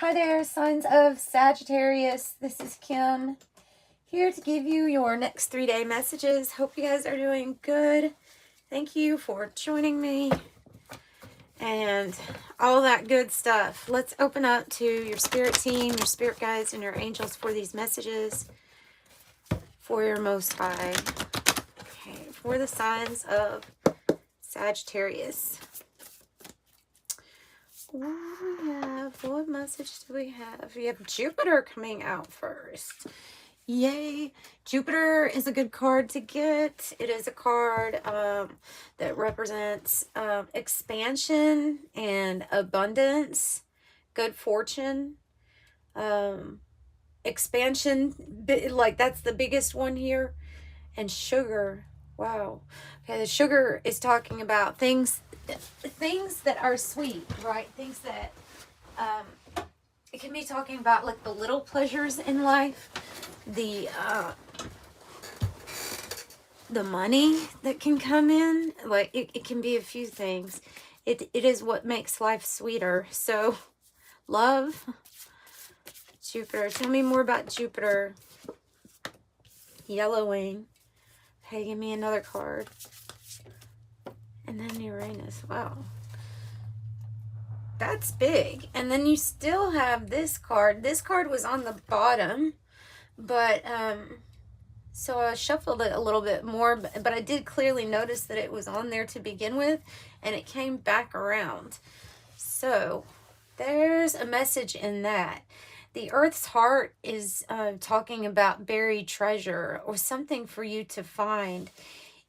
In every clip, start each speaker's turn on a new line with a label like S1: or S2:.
S1: Hi there, signs of Sagittarius. This is Kim, here to give you your next 3-day messages. Hope you guys are doing good. Thank you for joining me and all that good stuff. Let's open up to your spirit team, your spirit guides, and your angels for these messages for your Most High. Okay, for the signs of Sagittarius. What message do we have? We have Jupiter coming out first. Yay. Jupiter is a good card to get. It is a card that represents expansion and abundance, good fortune, expansion, like that's the biggest one here, and sugar. Wow. Okay, the sugar is talking about things that are sweet, right? Things that it can be talking about like the little pleasures in life, the money that can come in. Like it can be a few things. It is what makes life sweeter. So love, Jupiter. Tell me more about Jupiter. Yellowing. Okay, give me another card. And then Uranus. Wow. That's big. And then you still have this card. This card was on the bottom, but so I shuffled it a little bit more, but I did clearly notice that it was on there to begin with, and it came back around. So there's a message in that. The Earth's heart is talking about buried treasure or something for you to find.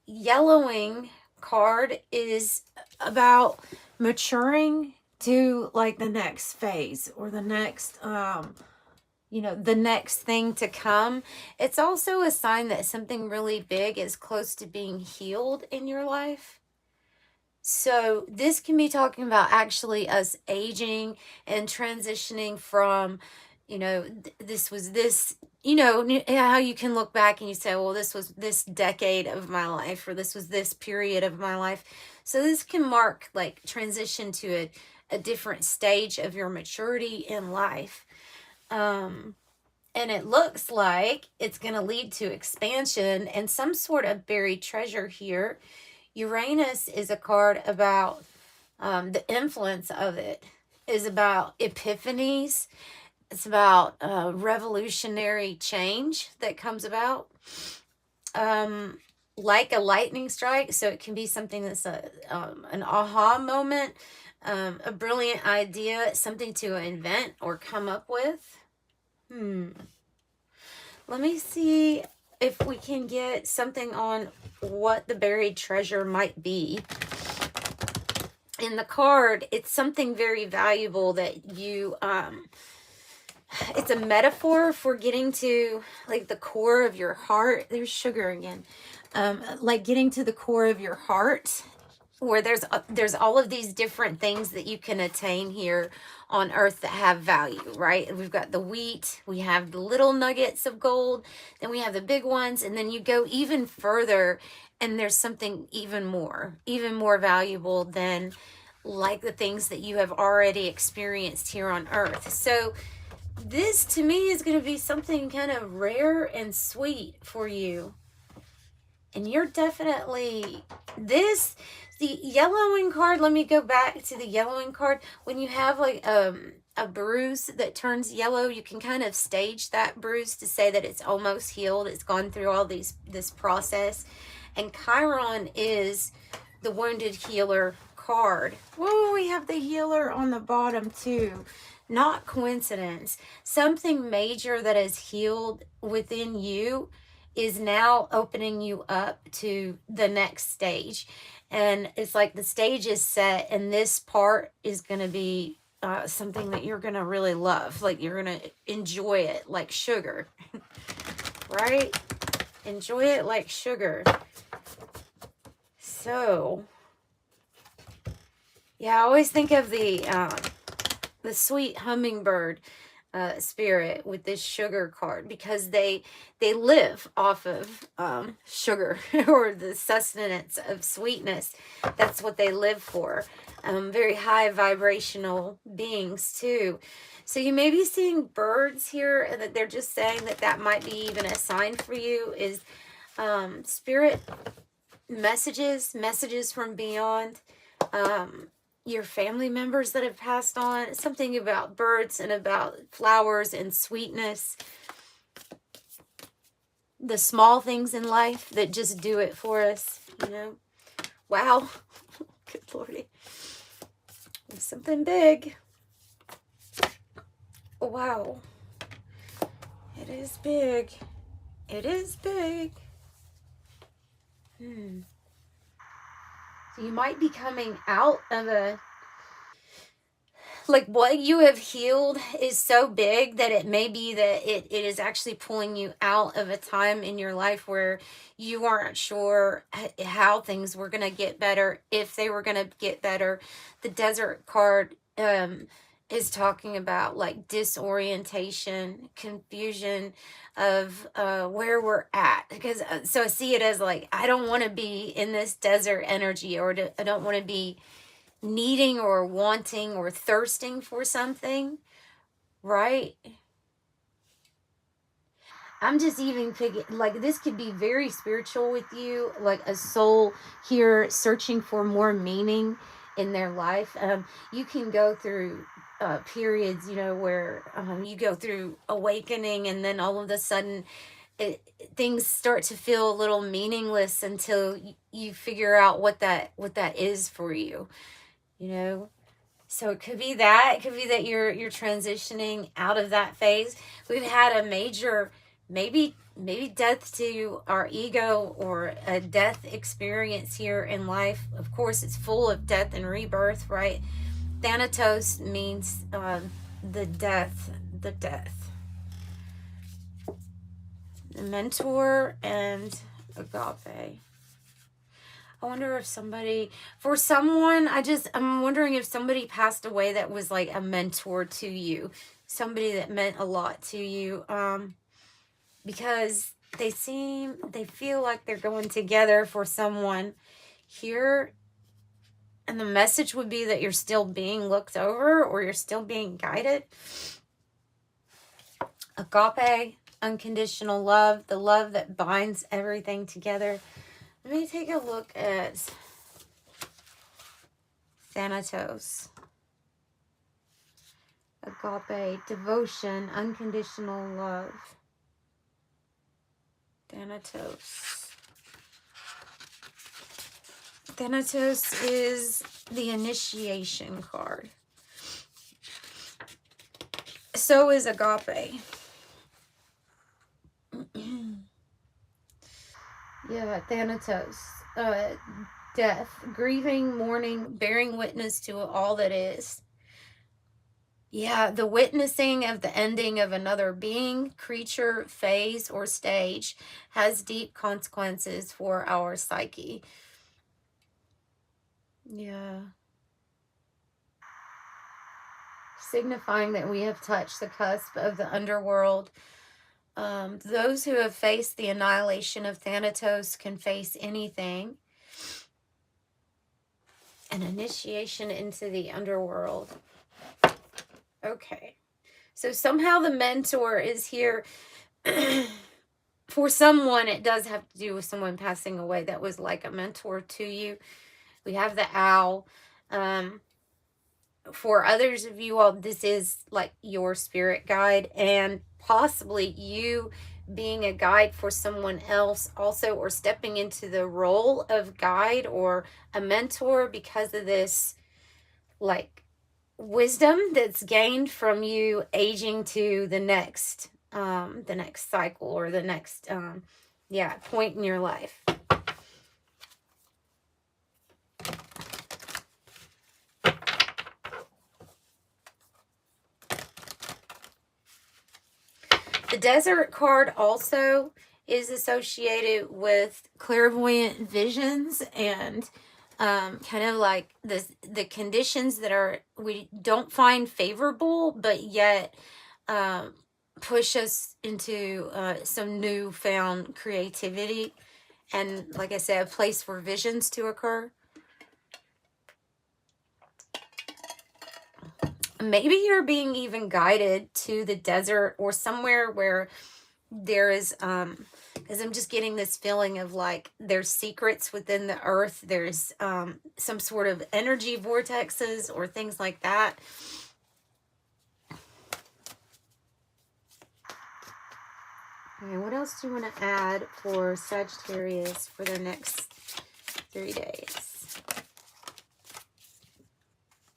S1: Yellowing card is about maturing to like the next phase or the next the next thing to come. It's also a sign that something really big is close to being healed in your life. So this can be talking about actually us aging and transitioning from, this was this, how you can look back and you say, well, this was this decade of my life, or this was this period of my life. So this can mark like transition to a different stage of your maturity in life. And it looks like it's going to lead to expansion and some sort of buried treasure here. Uranus is a card about the influence of it, is about epiphanies. It's about revolutionary change that comes about, like a lightning strike. So it can be something that's an aha moment, a brilliant idea, something to invent or come up with. Let me see if we can get something on what the buried treasure might be. In the card, it's something very valuable that you, it's a metaphor for getting to like the core of your heart. There's sugar again. Like getting to the core of your heart, where there's all of these different things that you can attain here on earth that have value, right? We've got the wheat, we have the little nuggets of gold, then we have the big ones, and then you go even further and there's something even more valuable than like the things that you have already experienced here on earth. So this to me is going to be something kind of rare and sweet for you. And you're definitely the yellowing card. Let me go back to the yellowing card. When you have like a bruise that turns yellow, you can kind of stage that bruise to say that it's almost healed. It's gone through all this process. And Chiron is the wounded healer card. Whoa, we have the healer on the bottom too. Not coincidence. Something major that is healed within you is now opening you up to the next stage. And it's like the stage is set, and this part is going to be something that you're going to really love. Like you're going to enjoy it like sugar, right? Enjoy it like sugar. So, yeah, I always think of the sweet hummingbird. spirit with this sugar card, because they live off of sugar or the sustenance of sweetness. That's what they live for. Very high vibrational beings too. So you may be seeing birds here, and that they're just saying that that might be even a sign for you, is spirit messages from beyond. Your family members that have passed on, something about birds and about flowers and sweetness, the small things in life that just do it for us, you know. Wow. Good Lordy. Something big. Wow. It is big. It is big. So you might be coming out of a, like, what you have healed is so big that it may be that it is actually pulling you out of a time in your life where you weren't sure how things were going to get better, if they were going to get better. The desert card is talking about like disorientation, confusion of where we're at. Because so I see it as like, I don't want to be in this desert energy, or I don't want to be needing or wanting or thirsting for something, right? I'm just even picking, like, this could be very spiritual with you, like a soul here searching for more meaning in their life. You can go through periods, you know, where you go through awakening, and then all of a sudden things start to feel a little meaningless until you figure out what that is for you, you know. So it could be that. It could be that you're transitioning out of that phase. We've had a major, maybe death to our ego, or a death experience here in life. Of course, it's full of death and rebirth, right? Thanatos means the death. The mentor and agape. I wonder if somebody, for someone, I'm wondering if somebody passed away that was like a mentor to you, somebody that meant a lot to you, because they feel like they're going together for someone here, and the message would be that you're still being looked over, or you're still being guided. Agape, unconditional love, the love that binds everything together. Let me take a look at Thanatos. Agape, devotion, unconditional love. Thanatos. Thanatos is the initiation card. So is agape. Yeah, Thanatos. Death, grieving, mourning, bearing witness to all that is. Yeah, the witnessing of the ending of another being, creature, phase, or stage has deep consequences for our psyche. Yeah. Signifying that we have touched the cusp of the underworld. Those who have faced the annihilation of Thanatos can face anything. An initiation into the underworld. Okay. So somehow the mentor is here. For someone, it does have to do with someone passing away that was like a mentor to you. We have the owl. For others of you all, this is like your spirit guide, and possibly you being a guide for someone else also, or stepping into the role of guide or a mentor because of this like wisdom that's gained from you aging to the next cycle, or the next point in your life. The desert card also is associated with clairvoyant visions, and kind of like the conditions that we don't find favorable, but yet push us into some newfound creativity. And like I said, a place for visions to occur. Maybe you're being even guided to the desert or somewhere where there is, because I'm just getting this feeling of like there's secrets within the earth. There's some sort of energy vortexes or things like that. Okay, what else do you want to add for Sagittarius for the next 3 days?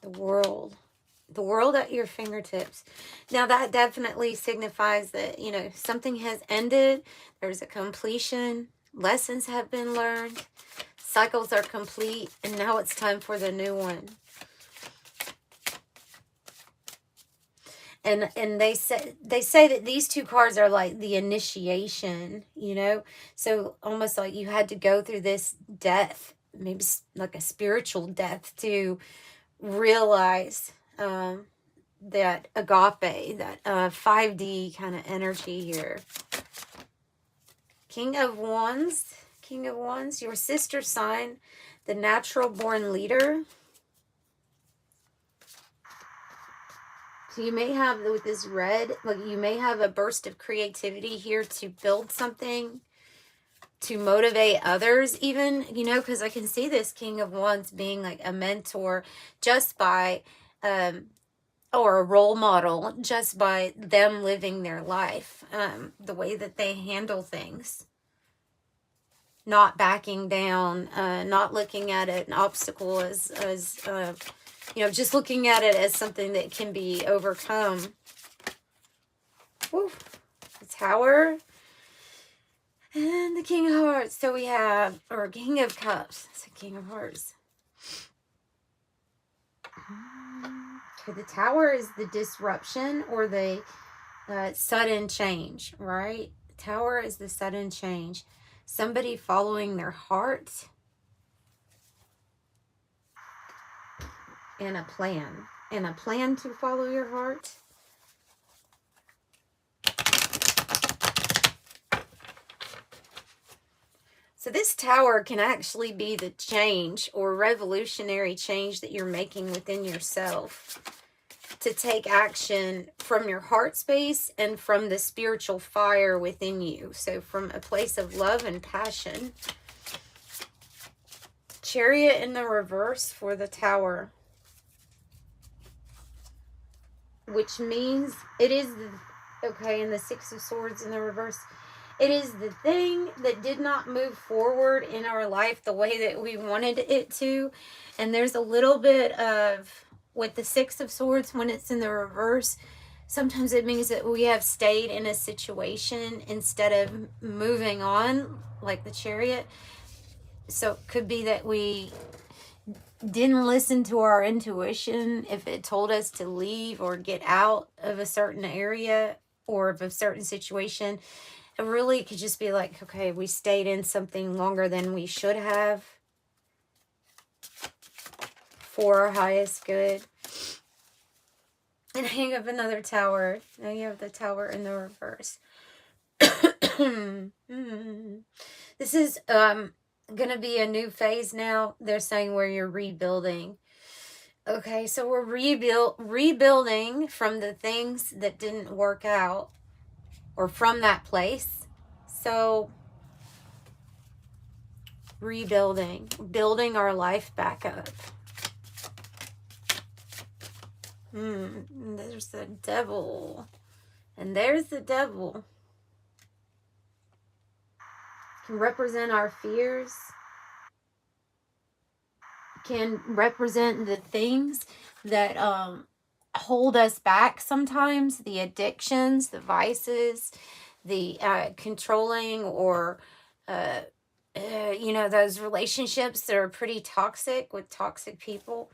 S1: The world. The world at your fingertips. Now that definitely signifies that, you know, something has ended. There's a completion. Lessons have been learned. Cycles are complete. And now it's time for the new one. And they say that these two cards are like the initiation, you know. So almost like you had to go through this death, maybe like a spiritual death, to realize that agape, that 5D kind of energy here. King of Wands, your sister sign, the natural born leader. So you may have, with this red, like you may have a burst of creativity here to build something, to motivate others even, you know, because I can see this King of Wands being like a mentor just by, or a role model just by them living their life, the way that they handle things. Not backing down, not looking at it an obstacle as you know, just looking at it as something that can be overcome. Woo. The Tower and the King of Hearts. So we have, or King of Cups. It's a King of Hearts. Okay, the Tower is the disruption or the sudden change, right? The Tower is the sudden change. Somebody following their heart and a plan to follow your heart. So this Tower can actually be the change or revolutionary change that you're making within yourself to take action from your heart space and from the spiritual fire within you. So from a place of love and passion. Chariot in the reverse for the Tower, which means it is the, okay, and the Six of Swords in the reverse. It is the thing that did not move forward in our life the way that we wanted it to. And there's a little bit of, with the Six of Swords, when it's in the reverse, sometimes it means that we have stayed in a situation instead of moving on, like the Chariot. So it could be that we didn't listen to our intuition if it told us to leave or get out of a certain area or of a certain situation. It really could just be like, okay, we stayed in something longer than we should have for our highest good. And hang up another Tower. Now you have the Tower in the reverse. This is going to be a new phase now. They're saying where you're rebuilding. Okay, so we're rebuilding from the things that didn't work out, or from that place. So rebuilding, building our life back up. There's the Devil. And there's the Devil. Can represent our fears. Can represent the things that hold us back sometimes. The addictions, the vices, the controlling, or you know, those relationships that are pretty toxic with toxic people.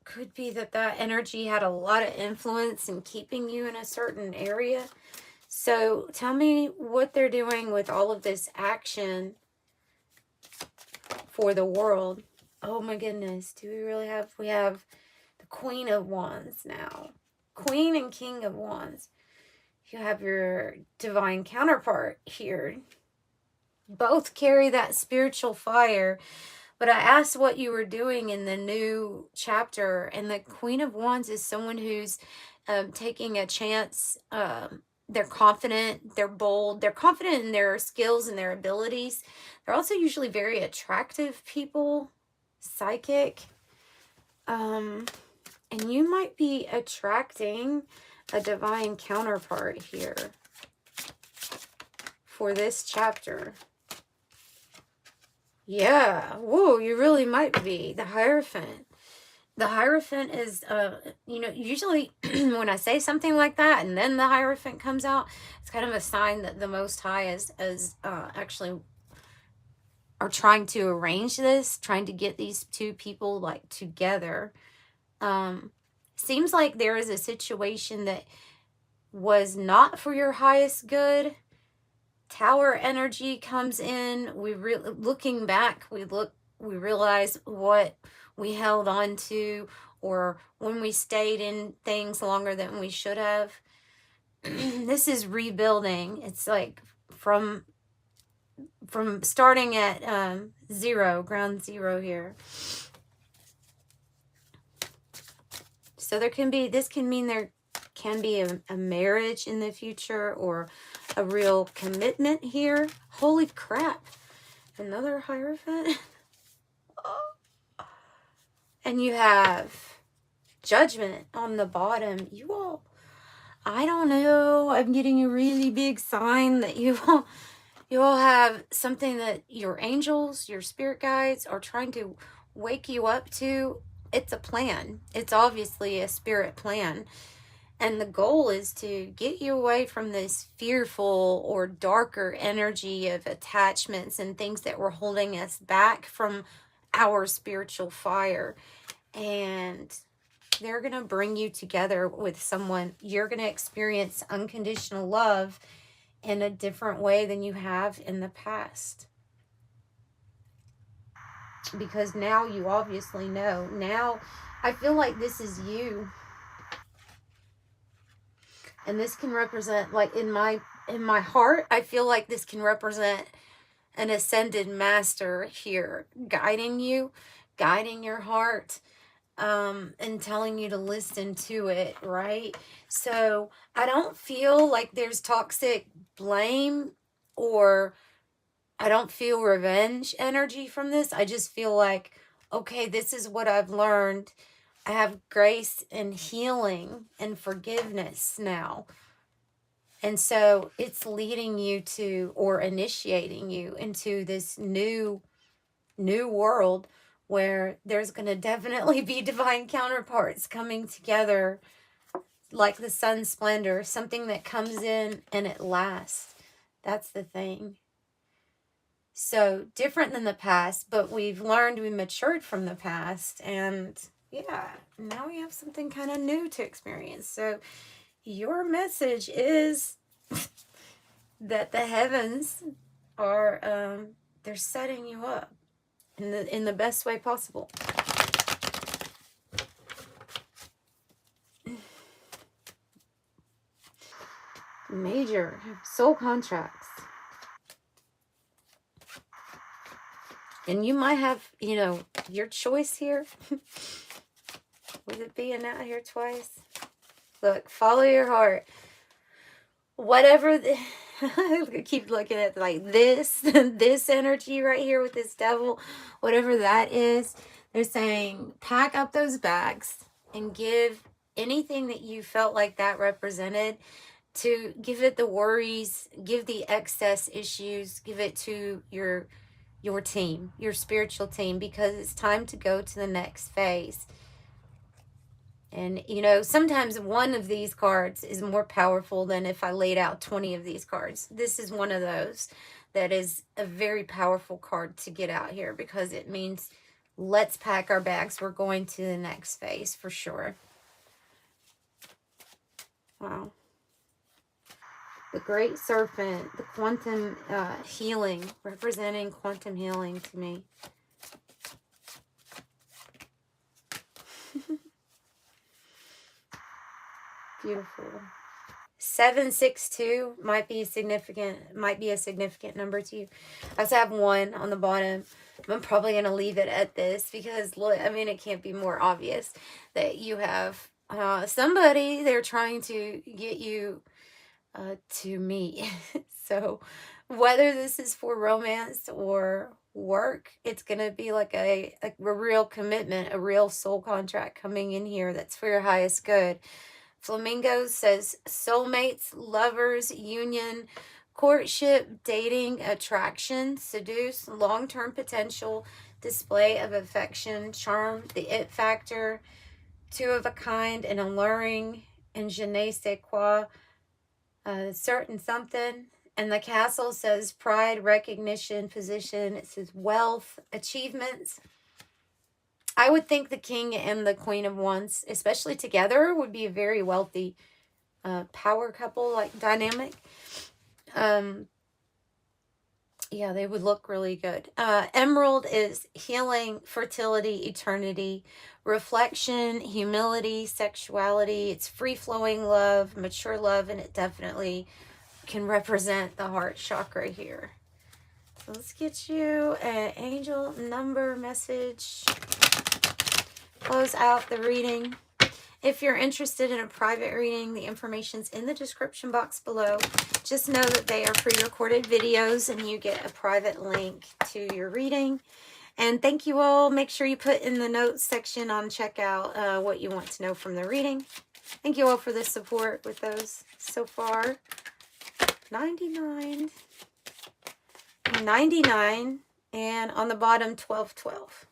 S1: Could be that energy had a lot of influence in keeping you in a certain area. So tell me what they're doing with all of this action for the world. Oh my goodness. Do we really have, we have the Queen of Wands now. Queen and King of Wands. You have your divine counterpart here. Both carry that spiritual fire. But I asked what you were doing in the new chapter, and the Queen of Wands is someone who's taking a chance. They're confident, they're bold, they're confident in their skills and their abilities. They're also usually very attractive people, psychic. And you might be attracting a divine counterpart here for this chapter. Yeah, whoa, you really might be. The Hierophant. The Hierophant is, you know, usually when I say something like that and then the Hierophant comes out, it's kind of a sign that the Most High is actually are trying to arrange this, trying to get these two people like together. Seems like there is a situation that was not for your highest good. Tower energy comes in. Looking back, we realize what we held on to, or when we stayed in things longer than we should have. This is rebuilding. It's like from starting at zero, ground zero here. So this can mean there can be a marriage in the future, or a real commitment here. Holy crap. Another Hierophant. And you have Judgment on the bottom. You all, I don't know, I'm getting a really big sign that you all have something that your angels, your spirit guides are trying to wake you up to. It's a plan. It's obviously a spirit plan. And the goal is to get you away from this fearful or darker energy of attachments and things that were holding us back from our spiritual fire. And they're going to bring you together with someone. You're going to experience unconditional love in a different way than you have in the past. Because now you obviously know. Now, I feel like this is you. And this can represent, like in my heart, I feel like this can represent an ascended master here, guiding you, guiding your heart, and telling you to listen to it, right? So I don't feel like there's toxic blame, or I don't feel revenge energy from this. I just feel like, okay, this is what I've learned. I have grace and healing and forgiveness now. And so it's leading you to, or initiating you into this new world where there's going to definitely be divine counterparts coming together like the sun's splendor, something that comes in and it lasts. That's the thing. So different than the past, but we've learned, we matured from the past, and yeah, now we have something kind of new to experience. So your message is that the heavens are, they're setting you up in the best way possible. Major soul contracts. And you might have, you know, your choice here. With it being out here twice. Look, follow your heart. Whatever I keep looking at like this energy right here with this devil, whatever that is, they're saying pack up those bags and give anything that you felt like that represented, to give it the worries, give the excess issues, give it to your team, your spiritual team, because it's time to go to the next phase. And, you know, sometimes one of these cards is more powerful than if I laid out 20 of these cards. This is one of those that is a very powerful card to get out here, because it means let's pack our bags. We're going to the next phase for sure. Wow. The Great Serpent, the quantum healing, representing quantum healing to me. Beautiful. 762 might be a significant number to you. I also have 1 on the bottom. I'm probably going to leave it at this because, look, I mean, it can't be more obvious that you have somebody they're trying to get you to meet. So whether this is for romance or work, it's going to be like a real commitment, a real soul contract coming in here that's for your highest good. Flamingos says soulmates, lovers, union, courtship, dating, attraction, seduce, long-term potential, display of affection, charm, the it factor, 2 of a kind, and alluring, and je ne sais quoi, certain something. And the castle says pride, recognition, position. It says wealth, achievements. I would think the king and the queen of wands, especially together, would be a very wealthy power couple, like dynamic. Yeah, they would look really good. Emerald is healing, fertility, eternity, reflection, humility, sexuality. It's free-flowing love, mature love, and it definitely can represent the heart chakra here. So let's get you an angel number message. Close out the reading. If you're interested in a private reading, the information's in the description box below. Just know that they are pre-recorded videos and you get a private link to your reading. And thank you all. Make sure you put in the notes section on checkout what you want to know from the reading. Thank you all for the support with those so far. 99, 99, and on the bottom 1212.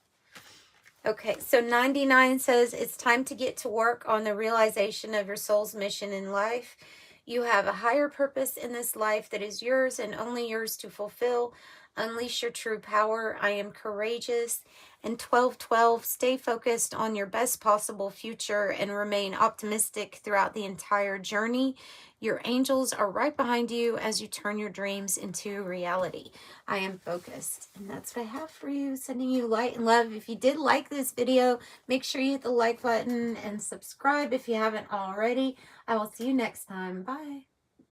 S1: Okay, so 99 says it's time to get to work on the realization of your soul's mission in life. You have a higher purpose in this life that is yours and only yours to fulfill. Unleash your true power. I am courageous. And 1212, stay focused on your best possible future and remain optimistic throughout the entire journey. Your angels are right behind you as you turn your dreams into reality. I am focused. And that's what I have for you. Sending you light and love. If you did like this video, make sure you hit the like button and subscribe if you haven't already. I will see you next time. Bye.